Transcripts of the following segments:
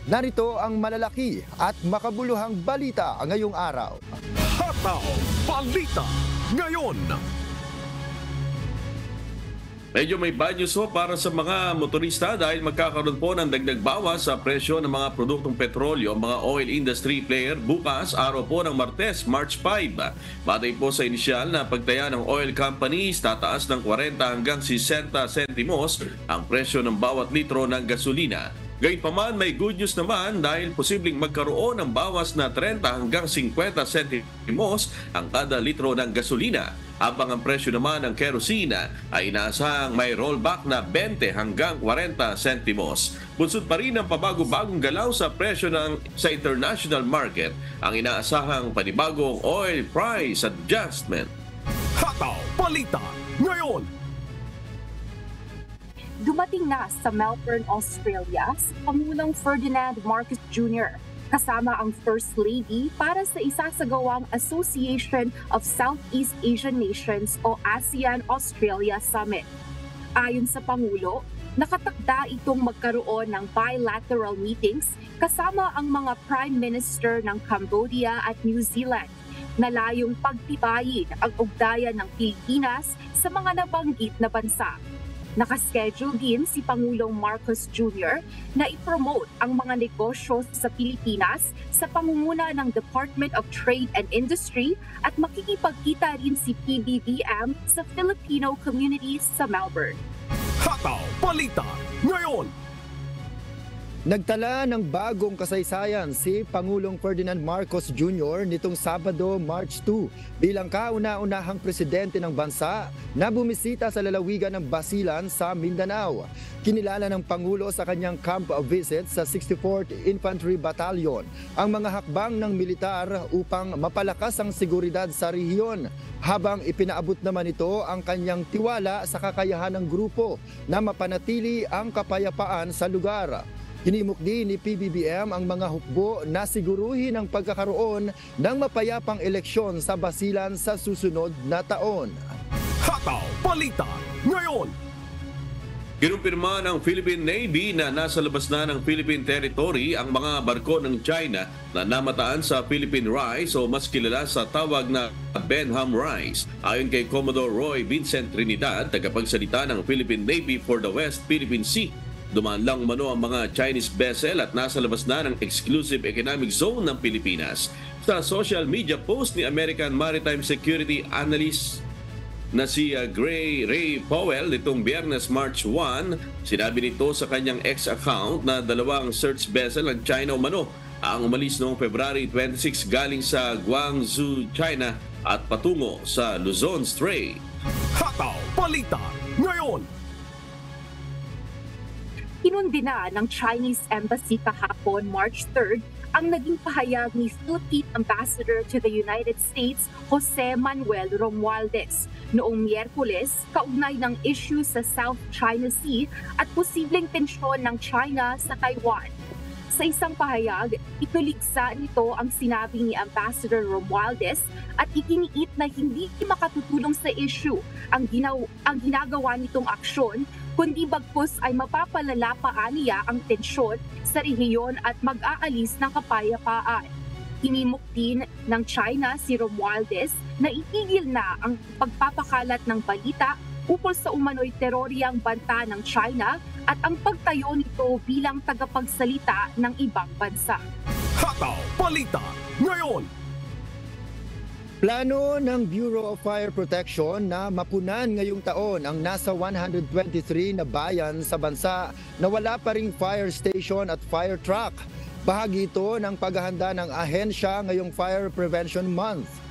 Narito ang malalaki at makabuluhang balita ngayong araw. Hataw Balita ngayon. Medyo may bad news po para sa mga motorista dahil magkakaroon po ng dagdag bawas sa presyo ng mga produktong petrolyo ang mga oil industry player bukas, araw po ng Martes, March 5. Batay po sa inisyal na pagtaya ng oil companies, tataas ng 40 hanggang 60 sentimos ang presyo ng bawat litro ng gasolina. Gayunpaman, may good news naman dahil posibleng magkaroon ng bawas na 30 hanggang 50 sentimos ang kada litro ng gasolina. Habang ang presyo naman ng kerosene ay inaasahang may rollback na 20 hanggang 40 sentimos. Bunsod pa rin ang pabago-bagong galaw sa presyo sa international market ang inaasahang panibagong oil price adjustment. Hataw Balita ngayon. Dumating na sa Melbourne, Australia si Pangulong Ferdinand Marcos Jr. kasama ang First Lady para sa isasagawang Association of Southeast Asian Nations o ASEAN-Australia Summit. Ayon sa Pangulo, nakatakda itong magkaroon ng bilateral meetings kasama ang mga Prime Minister ng Cambodia at New Zealand na layong pagtibayin ang ugnayan ng Pilipinas sa mga nabanggit na bansa. Nakaschedule din si Pangulong Marcos Jr. na i-promote ang mga negosyo sa Pilipinas sa pangunguna ng Department of Trade and Industry at makikipagkita rin si PBBM sa Filipino communities sa Melbourne. Hataw Balita ngayon. Nagtala ng bagong kasaysayan si Pangulong Ferdinand Marcos Jr. nitong Sabado, March 2 bilang kauna-unahang presidente ng bansa na bumisita sa lalawigan ng Basilan sa Mindanao. Kinilala ng Pangulo sa kanyang camp visit sa 64th Infantry Battalion ang mga hakbang ng militar upang mapalakas ang seguridad sa rehiyon, habang ipinaabot naman ito ang kanyang tiwala sa kakayahan ng grupo na mapanatili ang kapayapaan sa lugar. Hinimok din ni PBBM ang mga hukbo na siguruhin ang pagkakaroon ng mapayapang eleksyon sa Basilan sa susunod na taon. Hataw Balita ngayon. Kinumpirma ng Philippine Navy na nasa labas na ng Philippine territory ang mga barko ng China na namataan sa Philippine Rice o mas kilala sa tawag na Benham Rice. Ayon kay Commodore Roy Vincent Trinidad, tagapagsalita ng Philippine Navy for the West Philippine Sea, dumaan lang mano ang mga Chinese vessel at nasa labas na ng exclusive economic zone ng Pilipinas. Sa social media post ni American Maritime Security Analyst na si Gray Ray Powell nitong Biyernes, March 1, sinabi nito sa kanyang X account na dalawang search vessel ng China umano ang umalis noong February 26 galing sa Guangzhou, China at patungo sa Luzon Strait. Hataw Balita ngayon. Inundina ng Chinese Embassy kahapon, March 3, ang naging pahayag ni Philippine Ambassador to the United States, Jose Manuel Romualdez, noong Miyerkules kaugnay ng issue sa South China Sea at posibleng tensyon ng China sa Taiwan. Sa isang pahayag, ituligsa nito ang sinabi ni Ambassador Romualdez at iginiit na hindi makatutulong sa issue ang ginagawa nitong aksyon, kundi bagkus ay mapapalala pa niya ang tensyon sa rehiyon at mag-aalis ng kapayapaan. Hinimok din ng China si Romualdez na itigil na ang pagpapakalat ng balita ukol sa umano'y teroryang banta ng China at ang pagtayo nito bilang tagapagsalita ng ibang bansa. Hataw Balita ngayon. Plano ng Bureau of Fire Protection na mapunan ngayong taon ang nasa 123 na bayan sa bansa na wala pa ring fire station at fire truck. Bahagi ito ng paghahanda ng ahensya ngayong Fire Prevention Month.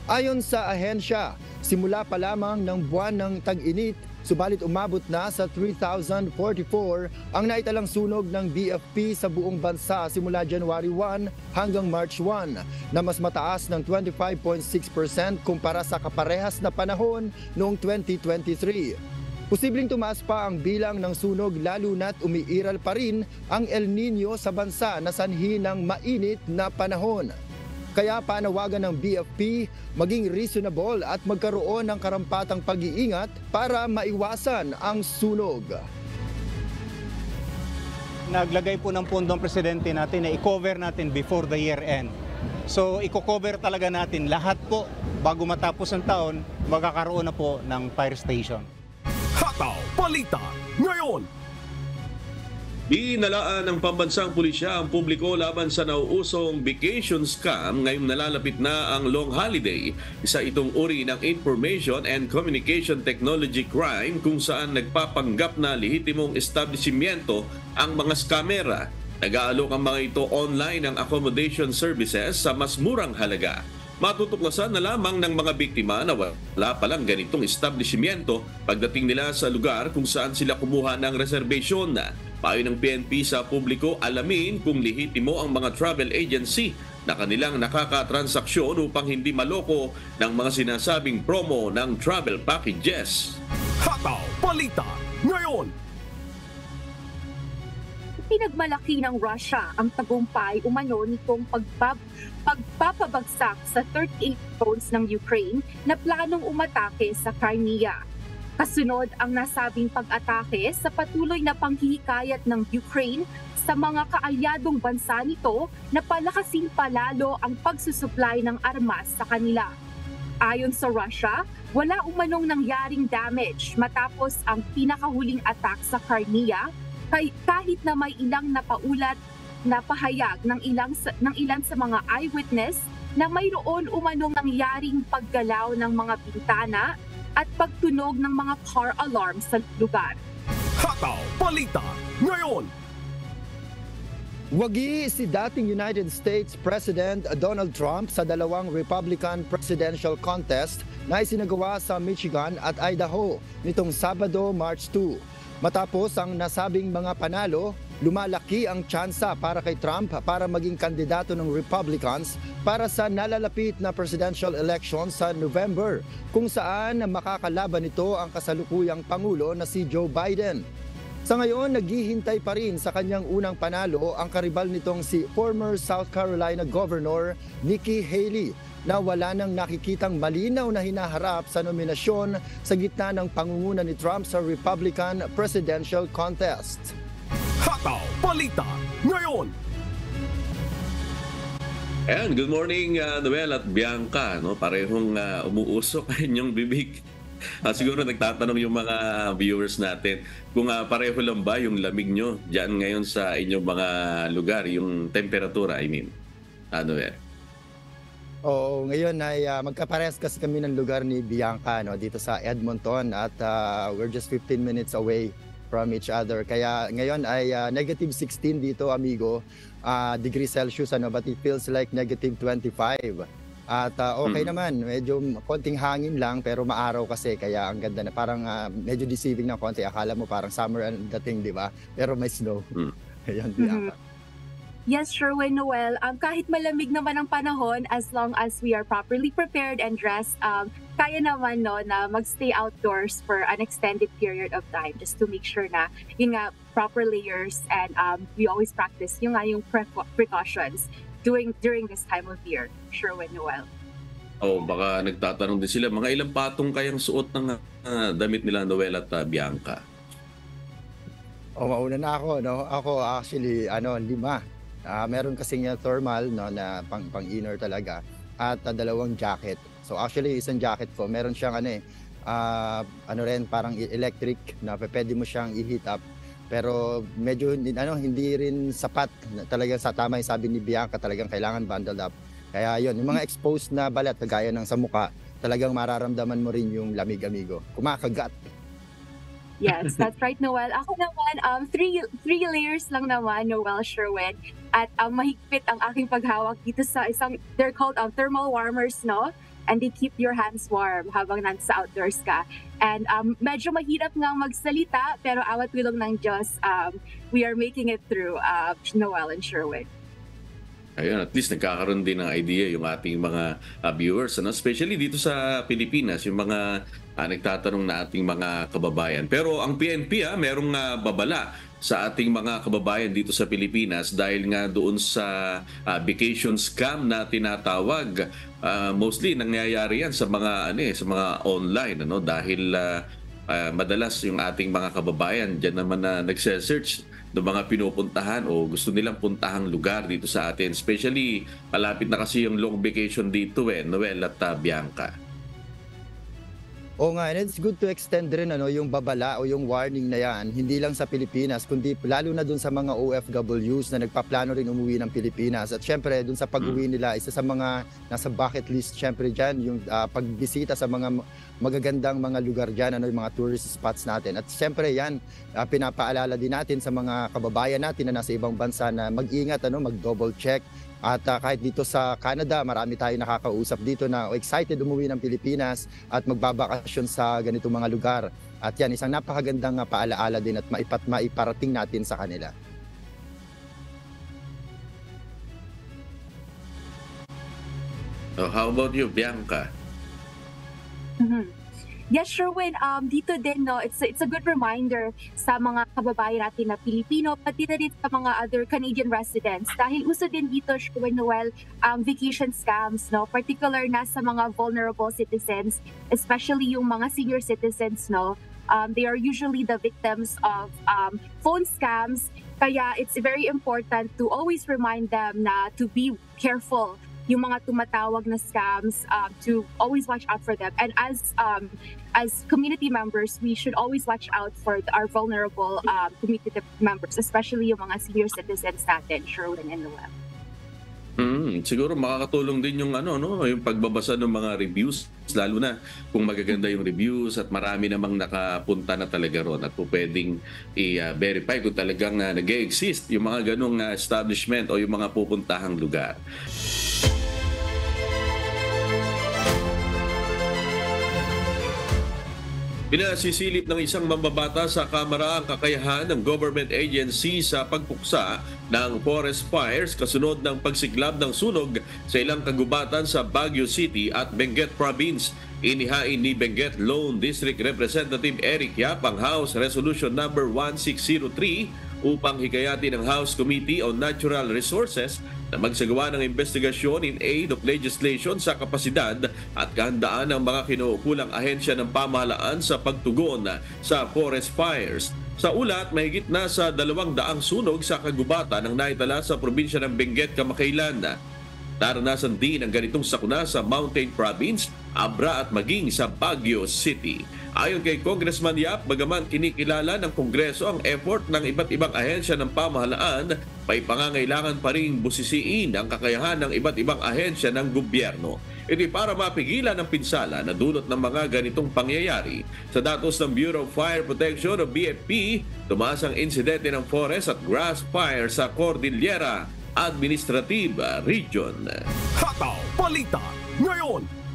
Ayon sa ahensya, simula pa lamang ng buwan ng tag-init, subalit umabot na sa 3,044 ang naitalang sunog ng BFP sa buong bansa simula January 1 hanggang March 1, na mas mataas ng 25.6% kumpara sa kaparehas na panahon noong 2023. Posibleng tumaas pa ang bilang ng sunog lalo na't umiiral pa rin ang El Nino sa bansa na sanhi ng mainit na panahon. Kaya panawagan ng BFP maging reasonable at magkaroon ng karampatang pag-iingat para maiwasan ang sunog. naglagay po ng pondo ang presidente natin na i-cover natin before the year end. So i-cover talaga natin lahat po bago matapos ang taon, magkakaroon na po ng fire station. Hataw Balita ngayon. Binalaan ng pambansang pulisya ang publiko laban sa nauusong vacation scam ngayong nalalapit na ang long holiday. Isa itong uri ng information and communication technology crime kung saan nagpapanggap na lehitimong establishmento ang mga scammera. Nag-aalok ang mga ito online ng accommodation services sa mas murang halaga. Matutuklasan na lamang ng mga biktima na wala palang ganitong establishmento pagdating nila sa lugar kung saan sila kumuha ng reservation. Payo ng PNP sa publiko, alamin kung lehitimo ang mga travel agency na kanilang nakakatransaksyon upang hindi maloko ng mga sinasabing promo ng travel packages. Hataw Balita ngayon. Pinagmalaki ng Russia ang tagumpay umano nitong pagpapabagsak sa 38 drones ng Ukraine na planong umatake sa Crimea. Kasunod ang nasabing pag-atake sa patuloy na panghihikayat ng Ukraine sa mga kaalyadong bansa nito na palakasin palalo ang pagsusupply ng armas sa kanila. Ayon sa Russia, wala umanong nangyaring damage matapos ang pinakahuling attack sa Crimea, kahit na may ilang napaulat na pahayag ng ilan sa mga eyewitness na mayroon umanong nangyaring paggalaw ng mga bintana at pagtunog ng mga car alarm sa lugar. Hataw Balita ngayon. Wagi si dating United States President Donald Trump sa dalawang Republican presidential contest na isinagawa sa Michigan at Idaho nitong Sabado, March 2. Matapos ang nasabing mga panalo, lumalaki ang tsansa para kay Trump para maging kandidato ng Republicans para sa nalalapit na presidential election sa November, kung saan makakalaban nito ang kasalukuyang Pangulo na si Joe Biden. Sa ngayon, naghihintay pa rin sa kanyang unang panalo ang karibal nitong si former South Carolina Governor Nikki Haley, na wala nang nakikitang malinaw na hinaharap sa nominasyon sa gitna ng pangunguna ni Trump sa Republican presidential contest. Hataw Balita ngayon. And good morning, Noel at Bianca. No? Parehong umuusok ang inyong bibig. Siguro nagtatanong yung mga viewers natin kung pareho lang ba yung lamig nyo dyan ngayon sa inyong mga lugar, yung temperatura, I mean. Noel? Oo, ngayon ay magkaparehas kasi kami ng lugar ni Bianca, no, dito sa Edmonton, at we're just 15 minutes away from each other. Kaya ngayon ay negative 16 dito, amigo, degrees Celsius, ano, but it feels like negative 25. At okay naman, medyo konting hangin lang pero maaraw kasi, kaya ang ganda na, parang medyo deceiving na konti. Akala mo parang summer ang dating, di ba? Pero may snow. Ayan, Bianca. Yes, Sherwin, Noel. Kahit malamig naman ang panahon, as long as we are properly prepared and dressed, kaya naman no, na magstay outdoors for an extended period of time just to make sure na yun nga, proper layers, and we always practice yung precautions during this time of year, Sherwin, Noel. Baka nagtatanong din sila, mga ilang patong kayang suot ng damit nila, Noel at Bianca? Mauna na ako, no? Ako actually, 5. Meron kasing thermal, no, na pang-inner talaga, at 2 jacket. So actually isang jacket ko, meron siyang rin parang electric na pwede mo siyang i-heat up. Pero medyo hindi rin sapat. Talagang sa tama yung sabi ni Bianca, talagang kailangan bundled up. Kaya yun, yung mga exposed na balat kagaya ng sa mukha, talagang mararamdaman mo rin yung lamig, amigo. Kumakagat. Yes, that's right, Noel. Ako naman, three layers lang naman, Noel, Sherwin. At mahigpit ang aking paghawak dito sa they're called thermal warmers, no? And they keep your hands warm habang nasa outdoors ka. And medyo mahirap nga magsalita, pero awat tulong ng Diyos, we are making it through, Noel and Sherwin. Ayun, at least nagkakaroon din ng idea yung ating mga viewers, ano? Especially dito sa Pilipinas, yung mga nagtatanong na ating mga kababayan. Pero ang PNP merong babala sa ating mga kababayan dito sa Pilipinas dahil nga doon sa vacation scam na tinatawag. Mostly nangyayari yan sa mga sa mga online, dahil madalas yung ating mga kababayan diyan naman na nagse-search ng mga pinupuntahan o gusto nilang puntahang lugar dito sa atin. Especially, malapit na kasi yung long vacation dito Noel at Bianca. Oo nga, and it's good to extend rin yung babala o yung warning na yan, hindi lang sa Pilipinas, kundi lalo na dun sa mga OFWs na nagpaplano rin umuwi ng Pilipinas. At syempre, dun sa pag-uwi nila, isa sa mga nasa bucket list syempre dyan, yung pagbisita sa mga magagandang mga lugar dyan, yung mga tourist spots natin. At syempre yan, pinapaalala din natin sa mga kababayan natin na nasa ibang bansa na mag-ingat, mag-double check. At kahit dito sa Canada, marami tayong nakakausap dito na excited umuwi ng Pilipinas at magbabakasyon sa ganitong mga lugar. At yan, isang napakagandang paalaala din at maiparating natin sa kanila. Oh, how about you, Bianca? Yes, Sherwin, dito din, it's a good reminder sa mga kababayan natin na Pilipino, pati na rin sa mga other Canadian residents. Dahil uso din dito, Sherwin, Noel, vacation scams, particular na sa mga vulnerable citizens, especially yung mga senior citizens, they are usually the victims of phone scams. Kaya it's very important to always remind them na to be careful yung mga tumatawag na scams, to always watch out for them. And as community members, we should always watch out for our vulnerable community members, especially yung mga senior citizens natin, Sherwin and Noel. Siguro makakatulong din yung yung pagbabasa ng mga reviews, lalo na kung magaganda yung reviews at marami namang nakapunta na talaga ron at pwedeng i-verify kung talagang nag-e-exist yung mga ganong establishment o yung mga pupuntahang lugar. Pinasisilip ng isang mambabata sa Kamara ang kakayahan ng government agency sa pagpuksa ng forest fires kasunod ng pagsiklab ng sunog sa ilang kagubatan sa Baguio City at Benguet Province. Inihain ni Benguet Lone District Representative Eric Yap ang House Resolution number 1603 upang hikayatin ng House Committee on Natural Resources na magsagawa ng investigasyon in aid of legislation sa kapasidad at kahandaan ng mga kinuukulang ahensya ng pamahalaan sa pagtugon sa forest fires. Sa ulat, mahigit na sa 200 sunog sa kagubatan ang naitala sa probinsya ng Benguet kamakailan. Naranasan din ang ganitong sakuna sa Mountain Province, Abra at maging sa Baguio City. Ayon kay Congressman Yap, bagaman kinikilala ng Kongreso ang effort ng iba't ibang ahensya ng pamahalaan, may pangangailangan pa rin busisiin ang kakayahan ng iba't ibang ahensya ng gobyerno. Ito para mapigilan ang pinsala na dulot ng mga ganitong pangyayari. Sa datos ng Bureau of Fire Protection o BFP, tumaas ang insidente ng forest at grass fire sa Cordillera Administrative Region. Hataw Balita ngayon.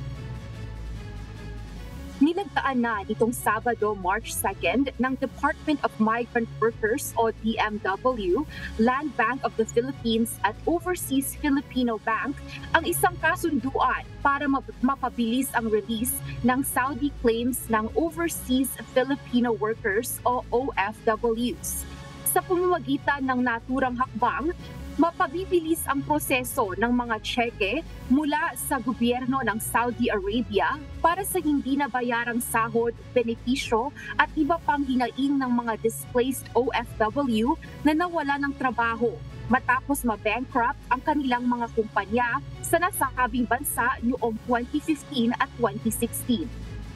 Nilagdaan na nitong Sabado, March 2nd, ng Department of Migrant Workers o DMW, Land Bank of the Philippines at Overseas Filipino Bank ang isang kasunduan para mapabilis ang release ng Saudi claims ng Overseas Filipino Workers o OFWs. Sa pamamagitan ng naturang hakbang, mapabibilis ang proseso ng mga tseke mula sa gobyerno ng Saudi Arabia para sa hindi nabayarang sahod, benepisyo at iba pang hinaing ng mga displaced OFW na nawala ng trabaho matapos ma-bankrupt ang kanilang mga kumpanya sa nasabing bansa noong 2015 at 2016.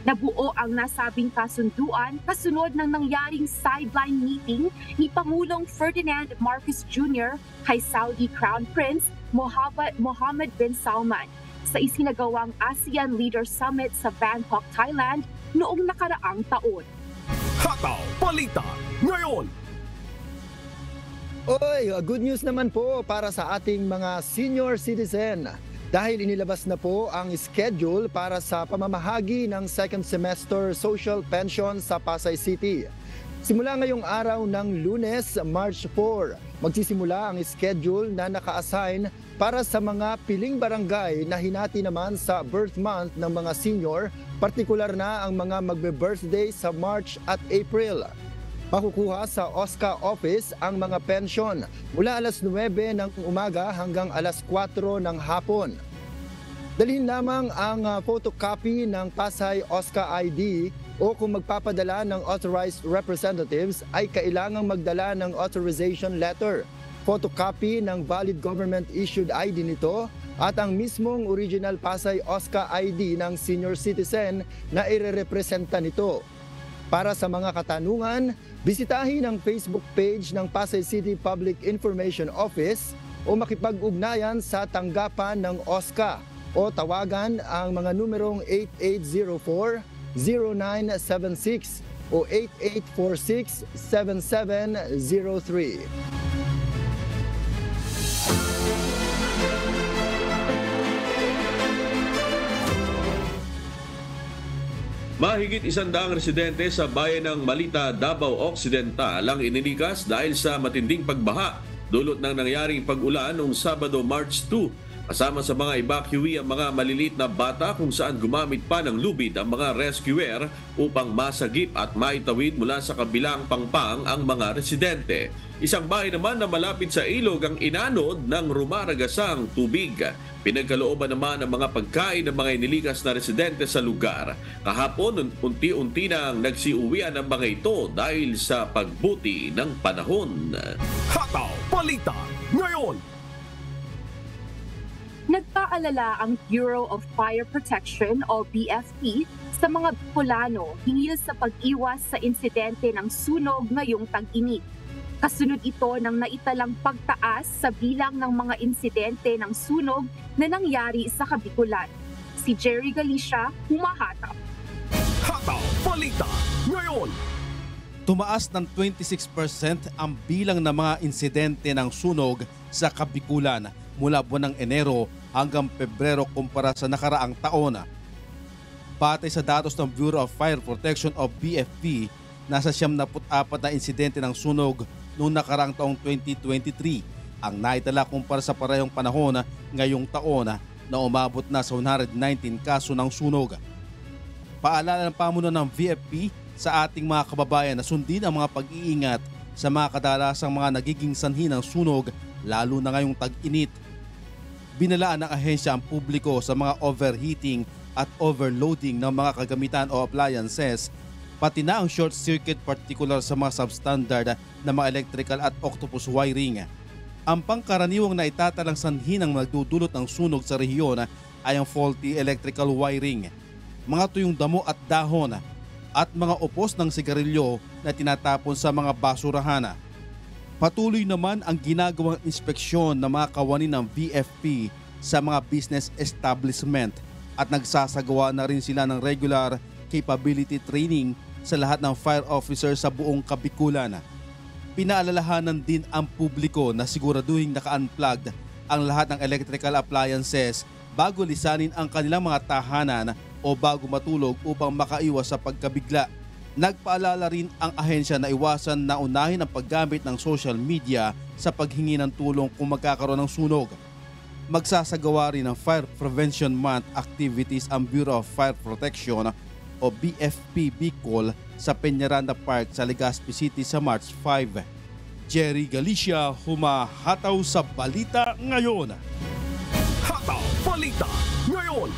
Nabuo ang nasabing kasunduan kasunod ng nangyaring sideline meeting ni Pangulong Ferdinand Marcos Jr. kay Saudi Crown Prince Mohammed bin Salman sa isinagawang ASEAN Leaders Summit sa Bangkok, Thailand noong nakaraang taon. Hataw Balita ngayon. Oy, good news naman po para sa ating mga senior citizen. Dahil inilabas na po ang schedule para sa pamamahagi ng second semester social pension sa Pasay City. Simula ngayong araw ng Lunes, March 4, magsisimula ang schedule na naka-assign para sa mga piling barangay na hinati naman sa birth month ng mga senior, partikular na ang mga magbe-birthday sa March at April. Makukuha sa OSCA office ang mga pensyon mula alas 9 ng umaga hanggang alas 4 ng hapon. Dalhin lamang ang photocopy ng Pasay OSCA ID o kung magpapadala ng authorized representatives ay kailangang magdala ng authorization letter, photocopy ng valid government-issued ID nito at ang mismong original Pasay OSCA ID ng senior citizen na irerepresenta nito. Para sa mga katanungan, bisitahin ang Facebook page ng Pasay City Public Information Office o makipag-ugnayan sa tanggapan ng OSCA o tawagan ang mga numerong 8804-0976 o 8846-7703. Mahigit 100 residente sa bayan ng Malita, Davao Occidental ang inilikas dahil sa matinding pagbaha dulot ng nangyaring pag-ulan noong Sabado, March 2. Kasama sa mga evacuee ang mga maliliit na bata kung saan gumamit pa ng lubid ang mga rescuer upang masagip at maitawid mula sa kabilang pangpang ang mga residente. Isang bahay naman na malapit sa ilog ang inanod ng rumaragasang tubig. Pinagkalooban naman ang mga pagkain ng mga inilikas na residente sa lugar. Kahapon, unti-unti nang nagsiuwian ang mga ito dahil sa pagbuti ng panahon. Hataw Balita ngayon. Nagpaalala ang Bureau of Fire Protection o BFP sa mga Bicolano hinggil sa pag-iwas sa insidente ng sunog ngayong tag-init. Kasunod ito ng naitalang pagtaas sa bilang ng mga insidente ng sunog na nangyari sa Kabikulan. Si Jerry Galicia, humahatap. Hataw Balita ngayon. Tumaas ng 26% ang bilang ng mga insidente ng sunog sa Kabikulan mula buwan ng Enero hanggang Pebrero kumpara sa nakaraang taon. Batay sa datos ng Bureau of Fire Protection o BFP, nasa 74 na insidente ng sunog noong nakaraang taong 2023 ang naitala kumpara sa parehong panahon ngayong taon na umabot na sa 119 kaso ng sunog. Paalala ng pamuno ng BFP sa ating mga kababayan na sundin ang mga pag-iingat sa mga kadalasang mga nagiging sanhi ng sunog lalo na ngayong tag-init. Binalaan ng ahensya ang publiko sa mga overheating at overloading ng mga kagamitan o appliances, pati na ang short circuit particular sa mga substandard na mga electrical at octopus wiring. Ang pangkaraniwang na itatalang sanhi ng nagdudulot ng sunog sa rehiyon ay ang faulty electrical wiring, mga tuyong damo at dahon, at mga upos ng sigarilyo na tinatapon sa mga basurahan. Patuloy naman ang ginagawang inspeksyon ng mga kawani ng BFP sa mga business establishment at nagsasagawa na rin sila ng regular capability training sa lahat ng fire officers sa buong Kabikulan. Pinaalalahanan din ang publiko na siguraduhin naka-unplugged ang lahat ng electrical appliances bago lisanin ang kanilang mga tahanan o bago matulog upang makaiwas sa pagkabigla. Nagpaalala rin ang ahensya na iwasan na unahin ang paggamit ng social media sa paghingi ng tulong kung magkakaroon ng sunog. Magsasagawa rin ng Fire Prevention Month activities ang Bureau of Fire Protection o BFP Bicol sa Peñaranda Park sa Legazpi City sa March 5. Jerry Galicia, humahataw sa Balita Ngayon. Hataw Balita ngayon.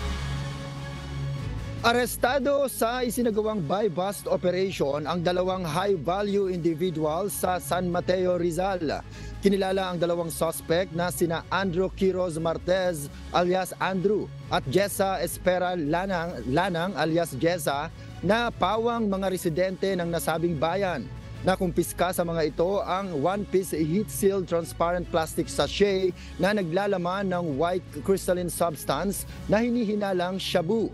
Arestado sa isinagawang buy-bust operation ang dalawang high-value individual sa San Mateo, Rizal. Kinilala ang dalawang suspect na sina Andrew Quiroz Martez alias Andrew at Jessa Espera Lanang alias Jessa na pawang mga residente ng nasabing bayan. Nakumpiska sa mga ito ang one-piece heat-sealed transparent plastic sachet na naglalaman ng white crystalline substance na hinihinalang shabu.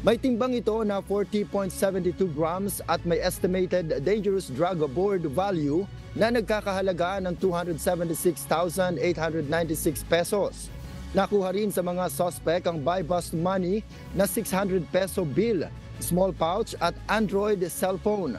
May timbang ito na 40.72 grams at may estimated dangerous drug aboard value na nagkakahalaga ng 276,896 pesos. Nakuha rin sa mga suspect ang buy-bust money na 600 peso bill, small pouch at Android cellphone.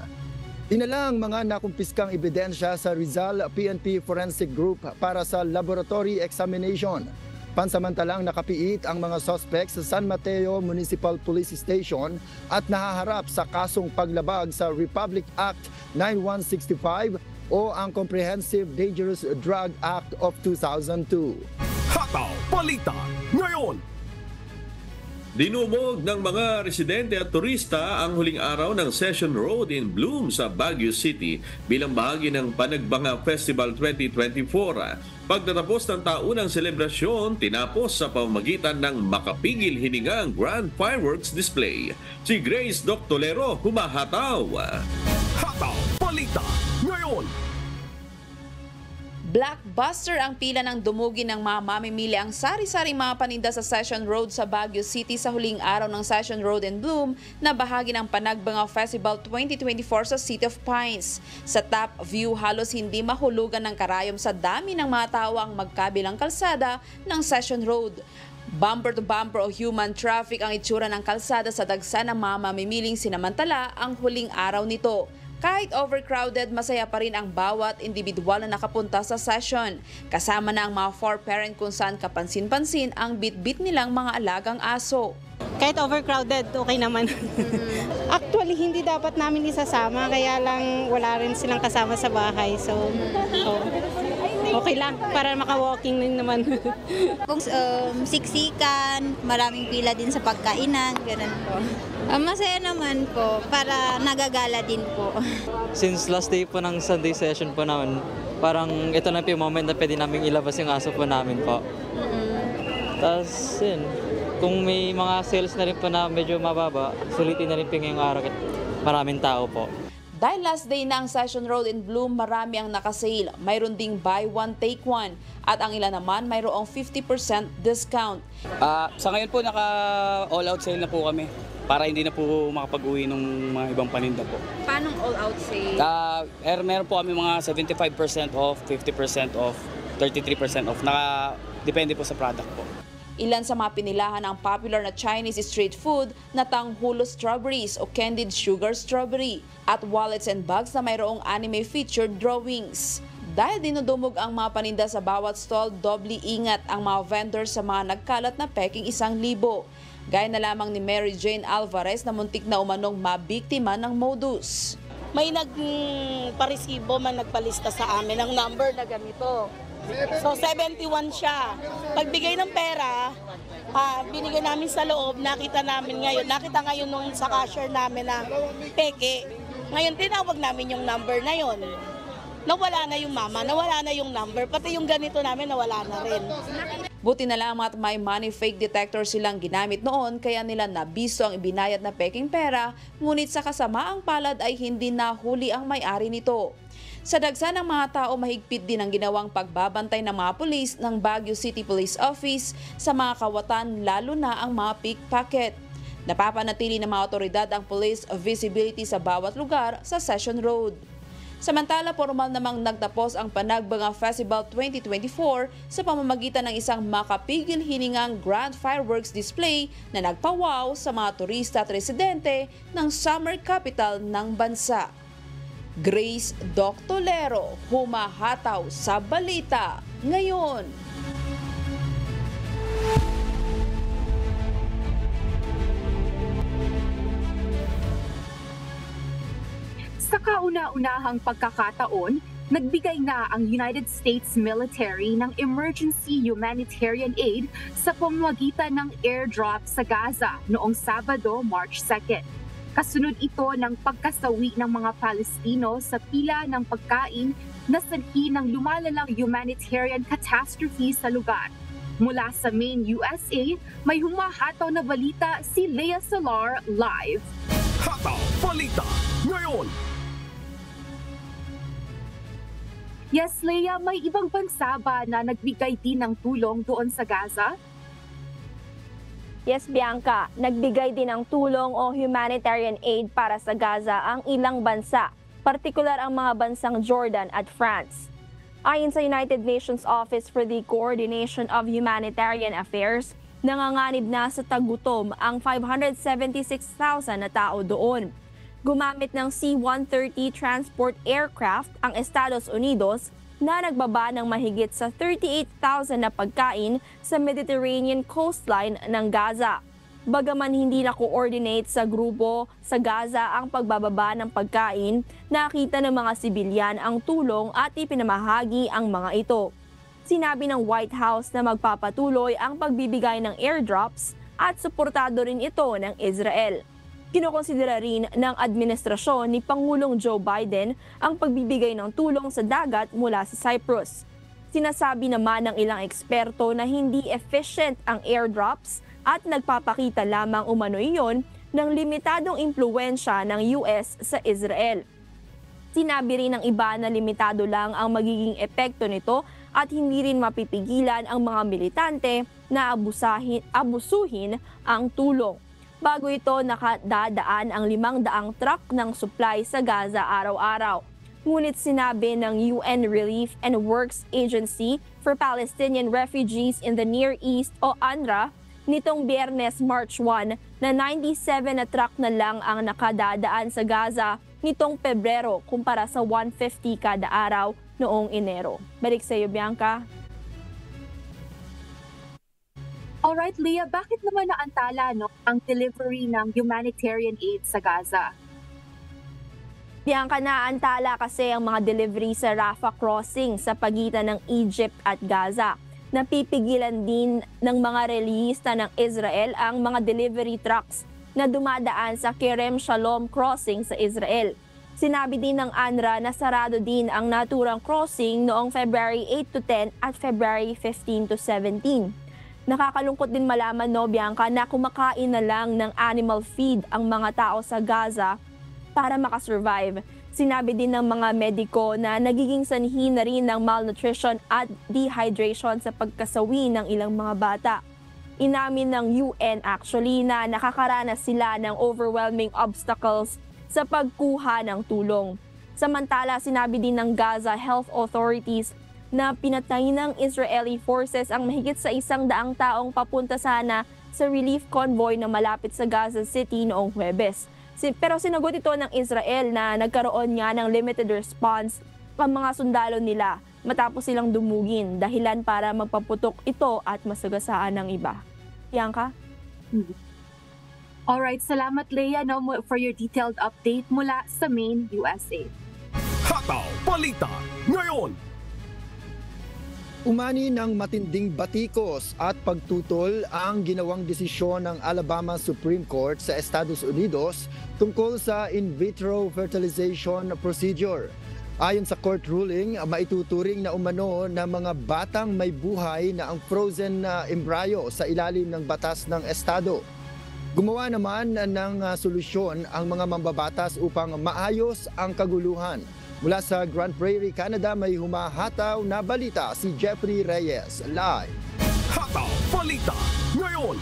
Dinala ang mga nakumpiskang ebidensya sa Rizal PNP Forensic Group para sa laboratory examination. Pansamantalang nakapiit ang mga suspects sa San Mateo Municipal Police Station at nahaharap sa kasong paglabag sa Republic Act 9165 o ang Comprehensive Dangerous Drug Act of 2002. Hataw Balita ngayon. Dinumog ng mga residente at turista ang huling araw ng Session Road in Bloom sa Baguio City bilang bahagi ng Panagbanga Festival 2024. Pagtatapos ng taunang selebrasyon, tinapos sa pamamagitan ng makapigil hiningang Grand Fireworks Display. Si Grace Doctolero humahataw. Hataw Balita ngayon. Blockbuster ang pila ng dumugin ng mga mamimili ang sari-saring mga paninda sa Session Road sa Baguio City sa huling araw ng Session Road in Bloom na bahagi ng Panagbanga Festival 2024 sa City of Pines. Sa top view, halos hindi mahulugan ng karayom sa dami ng mga tao ang magkabilang kalsada ng Session Road. Bumper to bumper o human traffic ang itsura ng kalsada sa dagsa ng mga mamimiling sinamantala ang huling araw nito. Kahit overcrowded, masaya pa rin ang bawat individual na nakapunta sa session. Kasama na ang mga for-parent kung saan kapansin-pansin ang bit-bit nilang mga alagang aso. Kahit overcrowded, okay naman. Actually, hindi dapat namin isasama, kaya lang wala rin silang kasama sa bahay. So okay lang, para maka-walking din naman. Kung siksikan, maraming pila din sa pagkainan, ganun po. Masaya naman po, para nagagala din po. Since last day po ng Sunday session po namin, parang ito na po yung moment na pwede namin ilabas yung aso po namin po. Tapos yun, kung may mga sales na rin po na medyo mababa, sulitin na rin po ngayong araw at maraming tao po. Dahil last day na ang Session Road in Bloom, marami ang nakasale. Mayroon ding buy one, take one. At ang ilan naman, mayroong 50% discount. Sa ngayon po, naka-all out sale na po kami para hindi na po makapag-uwi ng mga ibang paninda po. Paano all out sale? Meron po kami mga 75% off, 50% off, 33% off. Depende po sa product po. Ilan sa mga pinilahan ang popular na Chinese street food na tanghulo strawberries o candied sugar strawberry at wallets and bags na mayroong anime-featured drawings. Dahil dinudumog ang mga paninda sa bawat stall, doble ingat ang mga vendors sa mga nagkalat na peking 1,000. Gaya na lamang ni Mary Jane Alvarez na muntik na umanong mabiktima ng modus. May nagparesibo man nagpalista sa amin ng number na ganito. So 71 siya. Pagbigay ng pera, binigay namin sa loob, nakita ngayon nung sa cashier namin na peke. Ngayon tinawag namin yung number na yon. Nawala na yung mama, nawala na yung number, pati yung ganito namin nawala na rin. Buti na lang at may money fake detector silang ginamit noon kaya nila nabisto ang ibinayad na peking pera, ngunit sa kasamaang palad ay hindi nahuli ang may-ari nito. Sa dagsa ng mga tao, mahigpit din ang ginawang pagbabantay ng mga pulis ng Baguio City Police Office sa mga kawatan, lalo na ang mga pickpocket. Napapanatili ng mga otoridad ang police visibility sa bawat lugar sa Session Road. Samantala, formal namang nagtapos ang Panagbanga Festival 2024 sa pamamagitan ng isang makapigil hiningang Grand Fireworks Display na nagpawaw sa mga turista at residente ng summer capital ng bansa. Grace Doctolero, humahataw sa balita ngayon. Sa kauna-unahang pagkakataon, nagbigay na ang United States military ng emergency humanitarian aid sa pamamagitan ng airdrop sa Gaza noong Sabado, March 2. Kasunod ito ng pagkasawi ng mga Palestino sa pila ng pagkain na sanhi ng lumalalang humanitarian catastrophe sa lugar. Mula sa Maine, USA, may humahataw na balita si Lea Solar live. Hataw Balita ngayon. Yes, Lea, may ibang bansa ba na nagbigay din ng tulong doon sa Gaza? Yes, Bianca, nagbigay din ng tulong o humanitarian aid para sa Gaza ang ilang bansa, partikular ang mga bansang Jordan at France. Ayon sa United Nations Office for the Coordination of Humanitarian Affairs, nanganganib na sa tagutom ang 576,000 na tao doon. Gumamit ng C-130 transport aircraft ang Estados Unidos na nagbaba ng mahigit sa 38,000 na pagkain sa Mediterranean coastline ng Gaza. Bagaman hindi na-coordinate sa grupo sa Gaza ang pagbababa ng pagkain, nakita ng mga sibilyan ang tulong at ipinamahagi ang mga ito. Sinabi ng White House na magpapatuloy ang pagbibigay ng airdrops at suportado rin ito ng Israel. Kinokonsidera rin ng administrasyon ni Pangulong Joe Biden ang pagbibigay ng tulong sa dagat mula sa Cyprus. Sinasabi naman ng ilang eksperto na hindi efficient ang airdrops at nagpapakita lamang umano iyon ng limitadong impluwensya ng US sa Israel. Sinabi rin ng iba na limitado lang ang magiging epekto nito at hindi rin mapipigilan ang mga militante na abusuhin ang tulong. Bago ito, nakadadaan ang 500 truck ng supply sa Gaza araw-araw. Ngunit sinabi ng UN Relief and Works Agency for Palestinian Refugees in the Near East o UNRWA nitong Biyernes, March 1 na 97 na truck na lang ang nakadadaan sa Gaza nitong Pebrero kumpara sa 150 kada araw noong Enero. Balik sa iyo, Bianca. Alright, Leah, bakit naman naantala ang delivery ng humanitarian aid sa Gaza? Bianca, naantala kasi ang mga delivery sa Rafah crossing sa pagitan ng Egypt at Gaza. Napipigilan din ng mga relihista ng Israel ang mga delivery trucks na dumadaan sa Kerem Shalom crossing sa Israel. Sinabi din ng UNRWA na sarado din ang naturang crossing noong February 8 to 10 at February 15 to 17. Nakakalungkot din malaman, Bianca, na kumakain na lang ng animal feed ang mga tao sa Gaza para makasurvive. Sinabi din ng mga mediko na nagiging sanhi na rin ng malnutrition at dehydration sa pagkasawi ng ilang mga bata. Inamin ng UN actually na nakakaranas sila ng overwhelming obstacles sa pagkuha ng tulong. Samantala, sinabi din ng Gaza Health Authorities na pinatay ng Israeli forces ang mahigit sa 100 taong papunta sana sa relief convoy na malapit sa Gaza City noong Huwebes. Pero sinagot ito ng Israel na nagkaroon nga ng limited response ang mga sundalo nila matapos silang dumugin, dahilan para magpaputok ito at masagasaan ng iba. Bianca? Alright, salamat Leah for your detailed update mula sa Maine, USA. Hataw Balita ngayon. Umani ng matinding batikos at pagtutol ang ginawang desisyon ng Alabama Supreme Court sa Estados Unidos tungkol sa in vitro fertilization procedure. Ayon sa court ruling, maituturing na umano na mga batang may buhay na ang frozen embryo sa ilalim ng batas ng estado. Gumawa naman ng solusyon ang mga mambabatas upang maayos ang kaguluhan. Mula sa Grand Prairie, Canada, may humahataw na balita si Jeffrey Reyes. Live. Hataw Balita ngayon.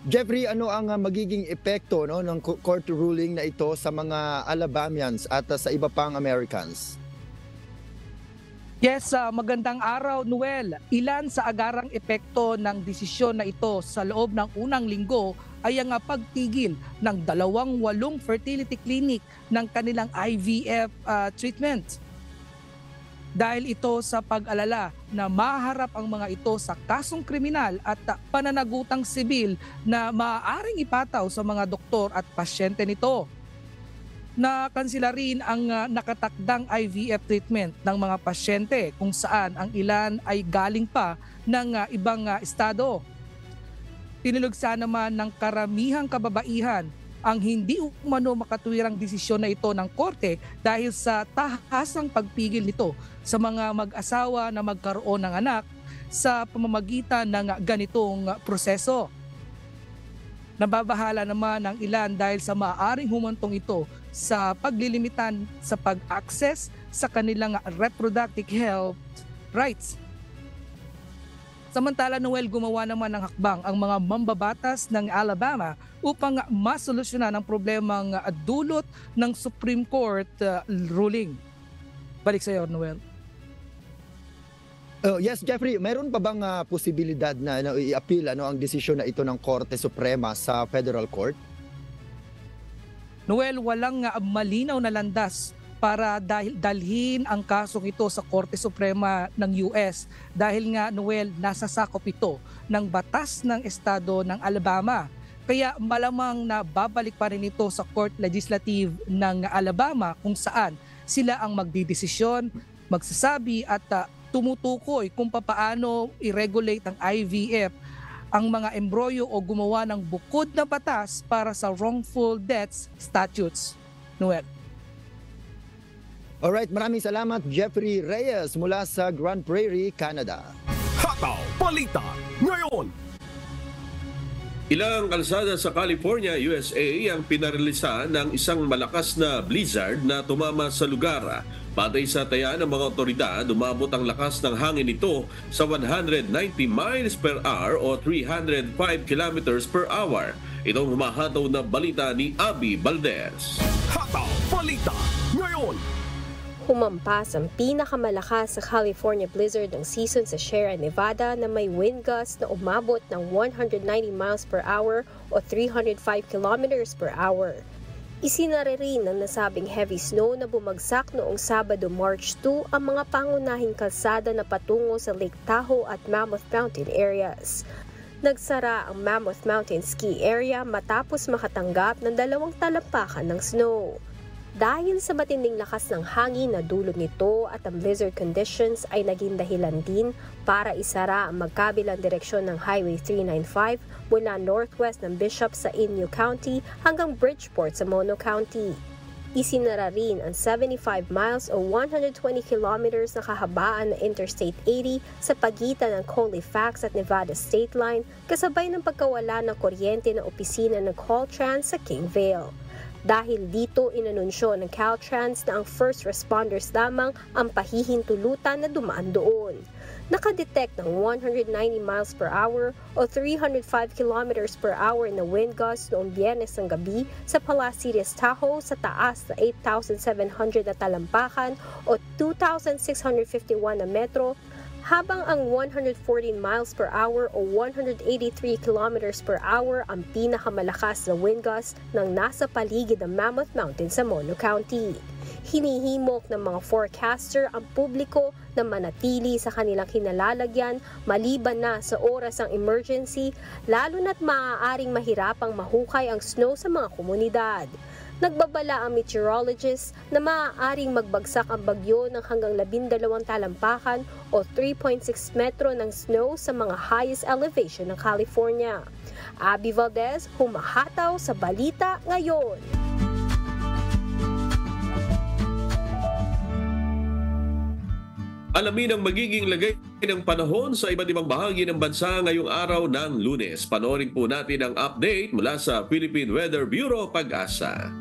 Jeffrey, ano ang magiging epekto ng court ruling na ito sa mga Alabamians at sa iba pang Americans? Yes, magandang araw, Noel. Ilan sa agarang epekto ng desisyon na ito sa loob ng unang linggo ay ang pagtigil ng 28 fertility clinic ng kanilang IVF treatment. Dahil ito sa pag-alala na maharap ang mga ito sa kasong kriminal at pananagutang sibil na maaaring ipataw sa mga doktor at pasyente nito. Nakansila rin ang nakatakdang IVF treatment ng mga pasyente kung saan ang ilan ay galing pa ng ibang estado. Tinulugsa naman ng karamihang kababaihan ang hindi umano makatuwirang desisyon na ito ng korte dahil sa tahasang pagpigil nito sa mga mag-asawa na magkaroon ng anak sa pamamagitan ng ganitong proseso. Nababahala naman ang ilan dahil sa maaaring humantong ito sa paglilimitan sa pag-access sa kanilang reproductive health rights. Samantala, Noel, gumawa naman ng hakbang ang mga mambabatas ng Alabama upang masolusyonan ang problemang dulot ng Supreme Court ruling. Balik sa iyo, Noel. Yes, Jeffrey, mayroon pa bang posibilidad na i-appeal ang desisyon na ito ng Korte Suprema sa Federal Court? Noel, walang malinaw na landas para dalhin ang kasong ito sa Korte Suprema ng US dahil nga, Noel, nasasakop ito ng batas ng estado ng Alabama. Kaya malamang na babalik pa rin ito sa Court Legislative ng Alabama kung saan sila ang magdidesisyon, magsasabi at tumutukoy kung paano i-regulate ang IVF ang mga embryo o gumawa ng bukod na batas para sa wrongful deaths statutes. Noel. Alright, maraming salamat Jeffrey Reyes mula sa Grand Prairie, Canada. Hataw Balita ngayon. Ilang kalsada sa California, USA ang pinarelisa ng isang malakas na blizzard na tumama sa lugar. Batay sa taya ng mga otoridad, umabot ang lakas ng hangin nito sa 190 miles per hour o 305 kilometers per hour. Itong humahataw na balita ni Abby Valdez. Hataw Balita ngayon. Humampas ang pinakamalakas sa California blizzard ng season sa Sierra Nevada na may wind gust na umabot ng 190 miles per hour o 305 kilometers per hour. Isinara rin ng nasabing heavy snow na bumagsak noong Sabado, March 2 ang mga pangunahing kalsada na patungo sa Lake Tahoe at Mammoth Mountain areas. Nagsara ang Mammoth Mountain Ski Area matapos makatanggap ng 2 talampakan ng snow. Dahil sa matinding lakas ng hangin na dulot nito at ang blizzard conditions ay naging dahilan din para isara ang magkabilang direksyon ng Highway 395 mula northwest ng Bishop sa Inyo County hanggang Bridgeport sa Mono County. Isinara rin ang 75 miles o 120 kilometers na kahabaan na Interstate 80 sa pagitan ng Colfax at Nevada State Line kasabay ng pagkawala ng kuryente ng opisina ng Caltrans sa Kingvale. Dahil dito, inanunsyo ng Caltrans na ang first responders lamang ang pahihintulutan na dumaan doon. Nakadetect ng 190 miles per hour o 305 kilometers per hour na wind gust noong Biyernes ng gabi sa Palacios, Tahoe sa taas na 8,700 na talampakan o 2,651 na metro, habang ang 114 miles per hour o 183 kilometers per hour ang pinakamalakas na wind gust ng nasa paligid ng Mammoth Mountain sa Mono County. Hinihimok ng mga forecaster ang publiko na manatili sa kanilang kinalalagyan maliban na sa oras ng emergency, lalo na't maaaring mahirapang mahukay ang snow sa mga komunidad. Nagbabala ang meteorologist na maaaring magbagsak ang bagyo ng hanggang 12 talampakan o 3.6 metro ng snow sa mga highest elevation ng California. Abby Valdez, humahataw sa Balita Ngayon. Alamin ang magiging lagay ng panahon sa iba't ibang bahagi ng bansa ngayong araw ng Lunes. Panoorin po natin ang update mula sa Philippine Weather Bureau Pag-asa.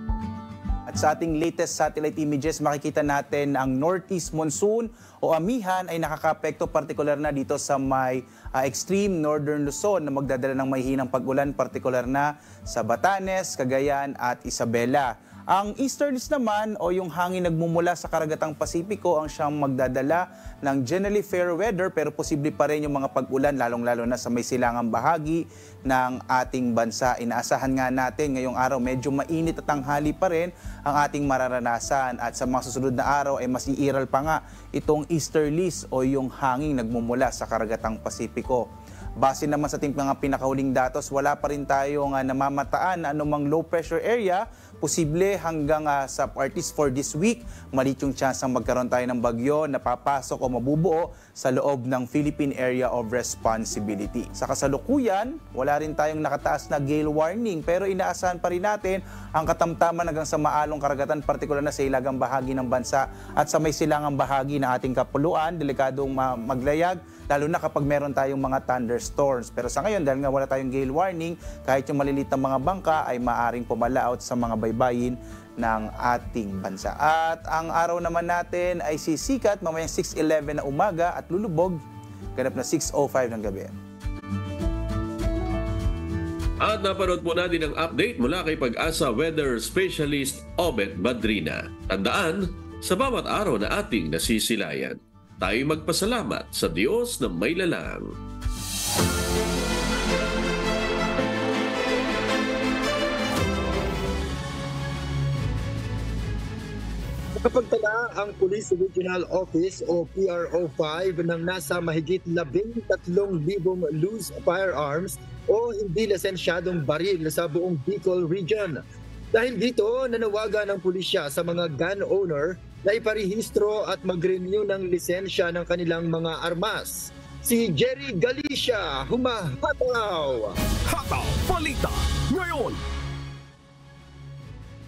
At sa ating latest satellite images, makikita natin ang northeast monsoon o amihan ay nakakapekto partikular na dito sa may extreme northern Luzon na magdadala ng mahihinang pag-ulan partikular na sa Batanes, Cagayan at Isabela. Ang easterlies naman o yung hangin nagmumula sa karagatang Pasipiko ang siyang magdadala ng generally fair weather pero posible pa rin yung mga pag-ulan lalong-lalo na sa may silangang bahagi ng ating bansa. Inaasahan nga natin ngayong araw medyo mainit at tanghali pa rin ang ating mararanasan at sa mga susunod na araw ay mas iiral pa nga itong easterlies o yung hangin nagmumula sa karagatang Pasipiko. Base naman sa ating mga pinakahuling datos, wala pa rin tayong namamataan na anumang low pressure area. Posible hanggang sa at least for this week, maliit yung chance ang magkaroon tayo ng bagyo na papasok o mabubuo sa loob ng Philippine Area of Responsibility. Sa kasalukuyan, wala rin tayong nakataas na gale warning pero inaasahan pa rin natin ang katamtaman hanggang sa maalong karagatan, partikular na sa ilagang bahagi ng bansa at sa may silangang bahagi ng ating kapuluan, delikadong maglayag, lalo na kapag meron tayong mga thunderstorms. Pero sa ngayon, dahil nga wala tayong gale warning, kahit yung maliliit na mga bangka ay maaring pumalaot sa mga baybayin ng ating bansa. At ang araw naman natin ay sisikat mamayang 6:11 na umaga at lulubog ganap na 6:05 ng gabi. At napanood po natin ang update mula kay Pag-asa Weather Specialist Obet Madrina. Tandaan, sa bawat araw na ating nasisilayan, tayo magpasalamat sa Diyos na may lalang. Nakapagtala ang Police Regional Office o PRO5 ng nasa mahigit 13,000 loose firearms o hindi lisensyadong baril sa buong Bicol Region. Dahil dito, nanawagan ng pulisya sa mga gun owner na iparehistro at mag-renew ng lisensya ng kanilang mga armas. Si Jerry Galicia, humahataw! Hataw Balita ngayon.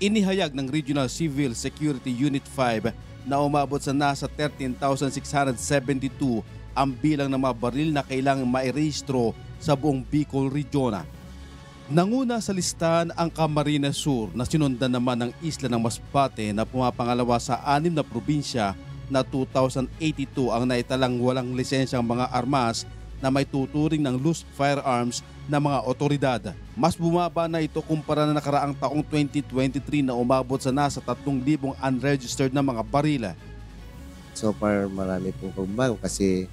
Inihayag ng Regional Civil Security Unit 5 na umabot sa nasa 13,672 ang bilang ng mga baril na kailangang mairehistro sa buong Bicol Region. Nanguna sa listahan ang Camarines Sur na sinundan naman ng isla ng Masbate na pumapangalawa sa 6 na probinsya na 2,082 ang naitalang walang lisensyang mga armas na may tuturing ng loose firearms na mga otoridad. Mas bumaba na ito kumpara na nakaraang taong 2023 na umabot sa nasa 3,000 unregistered na mga barila. So far marami pong pagbago kasi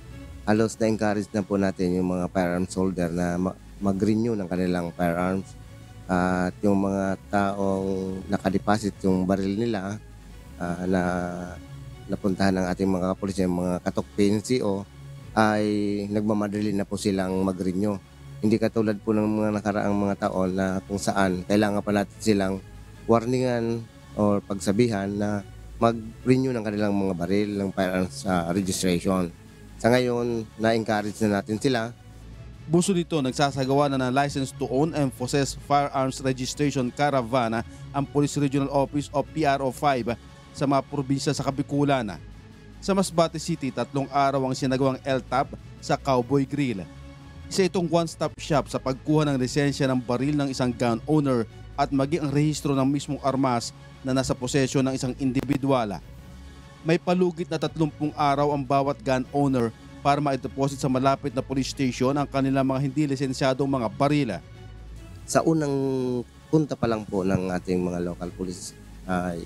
halos na-encourage na po natin yung mga firearms holder na mag-renew ng kanilang firearms at yung mga taong nakadeposit yung baril nila na napuntahan ng ating mga kapulisya, mga katok PNCO ay nagmamadali na po silang mag-renew. Hindi katulad po ng mga nakaraang mga taon na kung saan kailangan pa natin silang warningan o pagsabihan na mag-renew ng kanilang mga baril ng firearms registration. Sa ngayon, na-encourage na natin sila. Buso dito, nagsasagawa na ng License to Own and Possess Firearms Registration Caravana ang Police Regional Office o PRO5 sa mga probinsya sa Kabikulan. Sa Masbate City, 3 araw ang sinagawang LTAP sa Cowboy Grill. Isa itong one-stop shop sa pagkuha ng lisensya ng baril ng isang gun owner at maging ang rehistro ng mismong armas na nasa posesyon ng isang individual. May palugit na 30 araw ang bawat gun owner para ma-deposit sa malapit na police station ang kanilang mga hindi lisensyadong mga barila. Sa unang punta pa lang po ng ating mga local police ay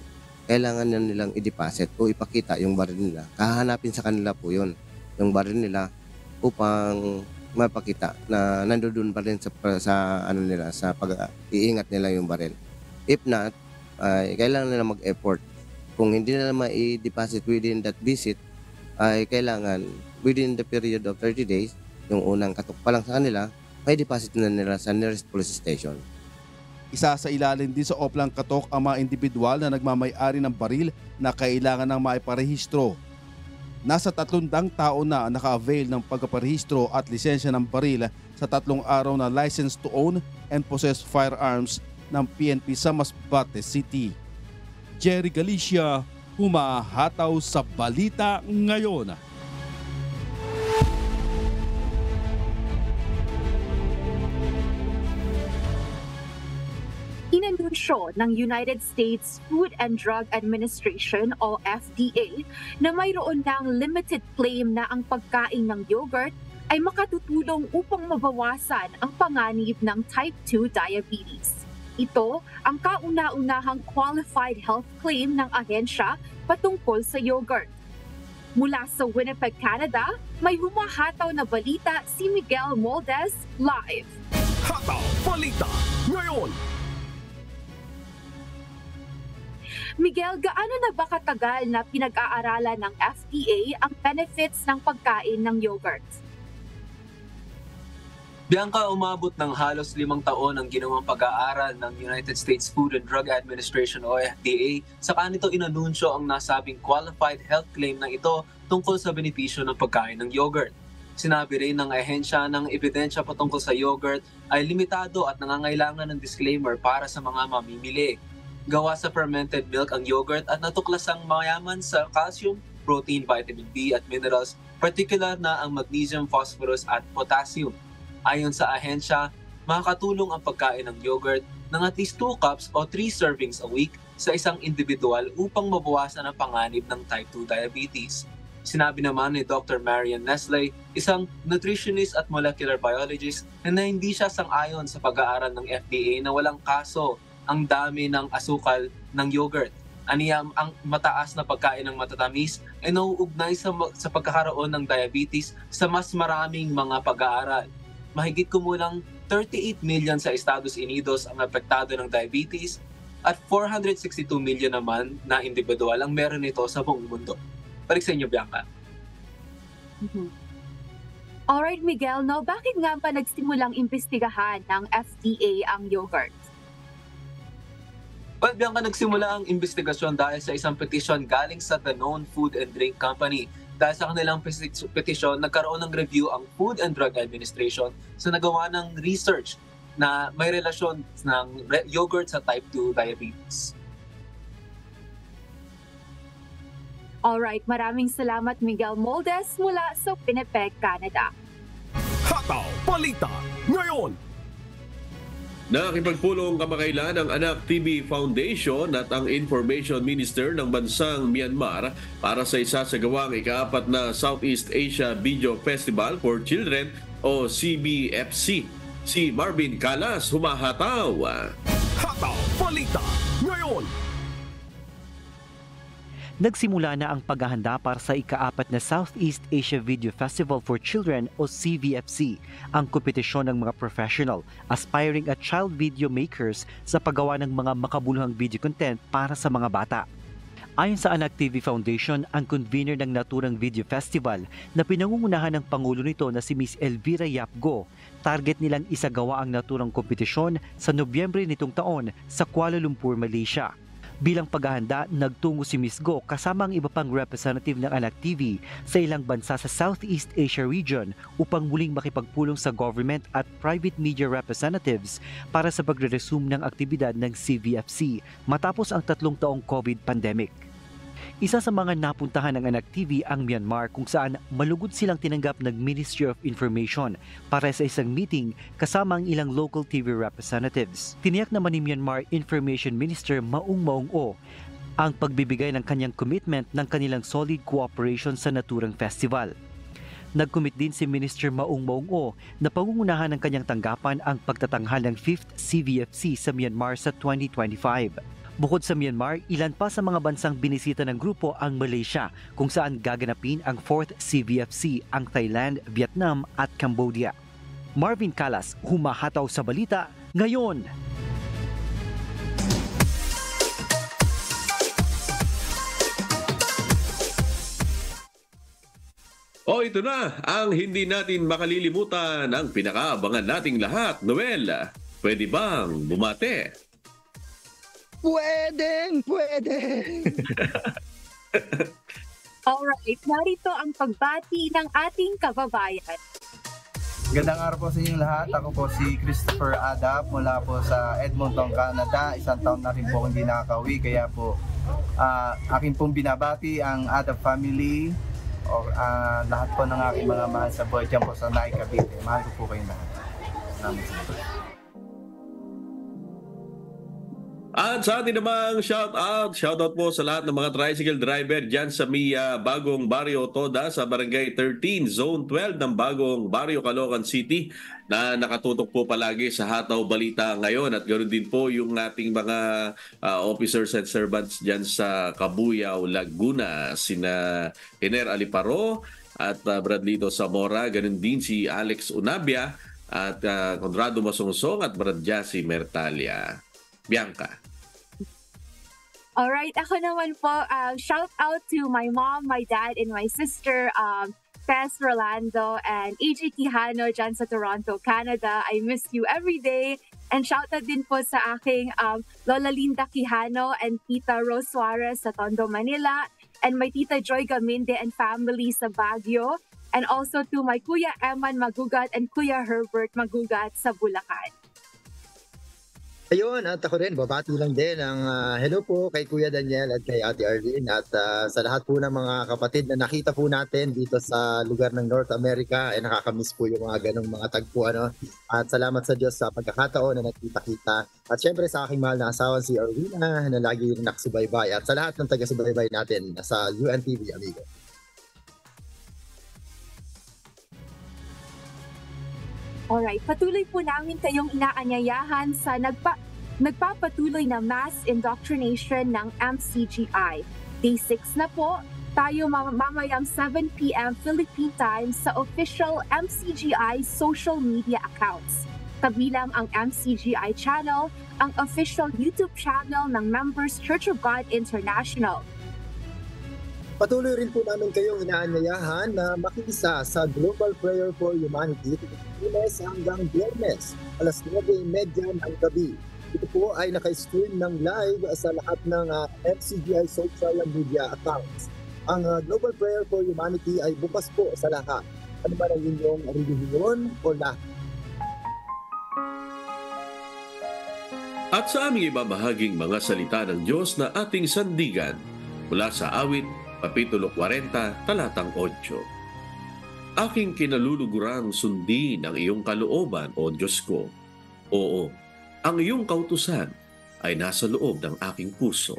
kailangan na nilang i-deposit o ipakita yung baril nila. Kahanapin sa kanila po yun, yung baril nila upang mapakita na nandoon pa rin sa ano nila, sa pag-iingat nila yung baril. If not, ay kailangan nila mag-effort. Kung hindi nila ma-i-deposit within that visit, ay kailangan within the period of 30 days, yung unang katok pa lang sa kanila, may deposit na nila sa nearest police station. Isa sa ilalim din sa oplang katok ang mga individual na nagmamay-ari ng baril na kailangan ng maiparehistro. Nasa 300 tao na naka-avail ng pagpaparehistro at lisensya ng baril sa 3 araw na License to Own and Possess Firearms ng PNP sa Masbate City. Jerry Galicia, humahataw sa Balita Ngayon. Inanunsyo ng United States Food and Drug Administration o FDA na mayroon ng limited claim na ang pagkain ng yogurt ay makatutulong upang mabawasan ang panganib ng type 2 diabetes. Ito ang kauna-unahang qualified health claim ng ahensya patungkol sa yogurt. Mula sa Winnipeg, Canada, may humahataw na balita si Miguel Moldez live. Hataw Balita ngayon. Miguel, gaano na ba katagal na pinag-aaralan ng FDA ang benefits ng pagkain ng yogurt? Bianca, umabot ng halos 5 taon ang ginawang pag-aaral ng United States Food and Drug Administration o FDA. Saka nito inanunsyo ang nasabing qualified health claim na ito tungkol sa benepisyo ng pagkain ng yogurt. Sinabi rin ng ahensya ng ebidensya patungkol sa yogurt ay limitado at nangangailangan ng disclaimer para sa mga mamimili. Gawa sa fermented milk ang yogurt at natuklasang mayaman sa calcium, protein, vitamin B at minerals, particular na ang magnesium, phosphorus at potassium. Ayon sa ahensya, makakatulong ang pagkain ng yogurt ng at least 2 cups o 3 servings a week sa isang individual upang mabawasan ang panganib ng type 2 diabetes. Sinabi naman ni Dr. Marian Nestle, isang nutritionist at molecular biologist, na hindi siya sang-ayon sa pag-aaral ng FDA na walang kaso ang dami ng asukal ng yogurt. Aniya, ang mataas na pagkain ng matatamis ay nauugnay sa pagkakaroon ng diabetes sa mas maraming mga pag-aaral. Mahigit kumulang 38 million sa Estados Unidos ang apektado ng diabetes at 462 million naman na individual ang meron nito sa buong mundo. Balik sa inyo, Bianca. Alright, Miguel, no, bakit nga ba nagsimulang imbestigahan ng FDA ang yogurt? Well, Bianca, nagsimula ang investigasyon dahil sa isang petisyon galing sa The Known Food and Drink Company dahil sa kanilang petisyon, nagkaroon ng review ang Food and Drug Administration sa nagawa ng research na may relasyon ng yogurt sa type 2 diabetes. Alright, maraming salamat Miguel Moldes mula sa Winnipeg, Canada. Hataw Balita ngayon! Nakipagpulong kamakailan ang Anak TV Foundation at ang Information Minister ng bansang Myanmar para sa isasagawang ika-4 na Southeast Asia Video Festival for Children o CBFC. Si Marvin Calas humahataw. Hataw Balita ngayon! Nagsimula na ang paghahanda para sa ika-4 na Southeast Asia Video Festival for Children o CVFC, ang kompetisyon ng mga professional, aspiring at child video makers sa paggawa ng mga makabuluhang video content para sa mga bata. Ayon sa Anak TV Foundation, ang convener ng naturang video festival na pinangungunahan ng Pangulo nito na si Ms. Elvira Yapgo, target nilang isagawa ang naturang kompetisyon sa Nobyembre nitong taon sa Kuala Lumpur, Malaysia. Bilang paghahanda, nagtungo si Ms. Go kasama ang iba pang representative ng Anak TV sa ilang bansa sa Southeast Asia region upang muling makipagpulong sa government at private media representatives para sa pagre-resume ng aktibidad ng CVFC matapos ang 3 taong COVID pandemic. Isa sa mga napuntahan ng Anak TV ang Myanmar kung saan malugod silang tinanggap ng Ministry of Information para sa isang meeting kasama ang ilang local TV representatives. Tiniyak naman ni Myanmar Information Minister Maung Maung O ang pagbibigay ng kanyang commitment ng kanilang solid cooperation sa naturang festival. Nag-commit din si Minister Maung Maung O na pangungunahan ng kanyang tanggapan ang pagtatanghal ng 5th CVFC sa Myanmar sa 2025. Bukod sa Myanmar, ilan pa sa mga bansang binisita ng grupo ang Malaysia kung saan gaganapin ang 4th CVFC ang Thailand, Vietnam at Cambodia. Marvin Calas, humahataw sa balita ngayon. O ito na ang hindi natin makalilimutan, ang pinakaabangan nating lahat. Noel, pwede bang bumate? Pwede! Alright, narito ang pagbati ng ating kababayan. Gandang araw po sa inyong lahat. Ako po si Christopher Adap mula po sa Edmonton, Canada. 1 taon na rin po hindi nakakauwi. Kaya po akin pong binabati ang Adap family o lahat po ng aking mga mahal sa buhay dyan po sa Naik, Cavite. Mahal ko po kayo lahat. Salamat sa mga. At sa atin namang shoutout po sa lahat ng mga tricycle driver dyan sa bagong Barrio Toda sa Barangay 13, Zone 12 ng bagong Barrio Caloocan City na nakatutok po palagi sa Hataw Balita ngayon. At ganoon din po yung ating mga officers and servants dyan sa Cabuyao, Laguna, sina Hiner Aliparo at Bradlito Zamora, ganoon din si Alex Unabia at Conrado Masongsong at Brad Jassy Mertalia. Bianca. Alright, ako naman po, shout out to my mom, my dad, and my sister, Tess Rolando and AJ Quijano dyan sa Toronto, Canada. I miss you every day. And shout out din po sa aking Lola Linda Quijano and Tita Rose Suarez sa Tondo, Manila. And my Tita Joy Gaminde and family sa Baguio. And also to my Kuya Eman Magugat and Kuya Herbert Magugat sa Bulacan. Ayun, at ako rin, babati lang din ang hello po kay Kuya Daniel at kay Ate Arlene at sa lahat po ng mga kapatid na nakita po natin dito sa lugar ng North America ay nakakamiss po yung mga ganong mga tagpo. At salamat sa Diyos sa pagkakataon na nakita-kita. At syempre sa aking mahal na asawa si Arlene na lagi nakasubaybay at sa lahat ng taga-subaybay natin sa UNTV, amigo. Alright, patuloy po namin kayong inaanyayahan sa nagpapatuloy na mass indoctrination ng MCGI. Day 6 na po, tayo mamayang 7 p.m. Philippine time sa official MCGI social media accounts. Kabilang ang MCGI channel, ang official YouTube channel ng Members Church of God International. Patuloy rin po namin kayong inaanyayahan na makiisa sa Global Prayer for Humanity Lunes hanggang Biyernes, alas 9:30 ng gabi. Ito po ay naka-stream ng live sa lahat ng MCGI social media accounts. Ang Global Prayer for Humanity ay bukas po sa lahat. Ano man ang inyong relihiyon o lahat. At sa aming ibabahaging mga salita ng Diyos na ating sandigan mula sa Awit, Kapitulo 40, Talatang 8. Aking kinalulugurang sundin ang iyong kalooban, O Diyos ko. Oo, ang iyong kautusan ay nasa loob ng aking puso.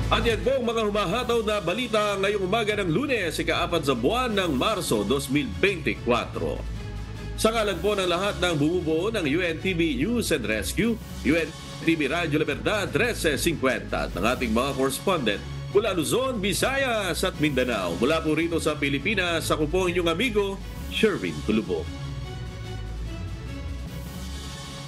At yan po ang mga humahataw na balita ngayong umaga ng Lunes, ika-4 sa buwan ng Marso 2024. Sa ngalan po ng lahat ng bumubuo ng UNTV News and Rescue, UNTV Radyo Libertad 1350 at ng ating mga correspondent mula Luzon, Visayas at Mindanao. Mula po rito sa Pilipinas, ako po inyong amigo, Sherwin Tulubo.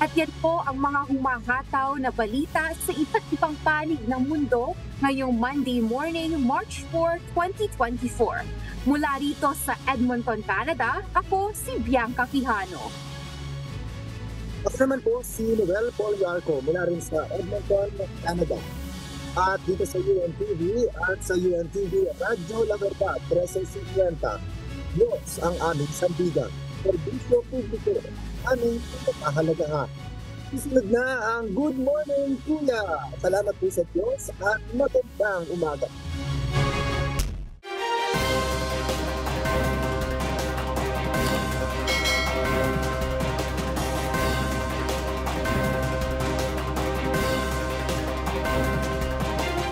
At yan po ang mga humahataw na balita sa iba't ibang panig ng mundo ngayong Monday morning, March 4, 2024. Mula rito sa Edmonton, Canada, ako si Bianca Quijano. Ako naman po si Noel Poliarco mula rin sa Edmonton, Canada. At dito sa UNTV at sa UNTV Radyo Libertad 1350, Diyos ang aming sandigan. Serbisyo publiko, aming pinapahalagahan. Isunod na ang Good Morning Kuya. Salamat po sa Diyos at magandang umaga.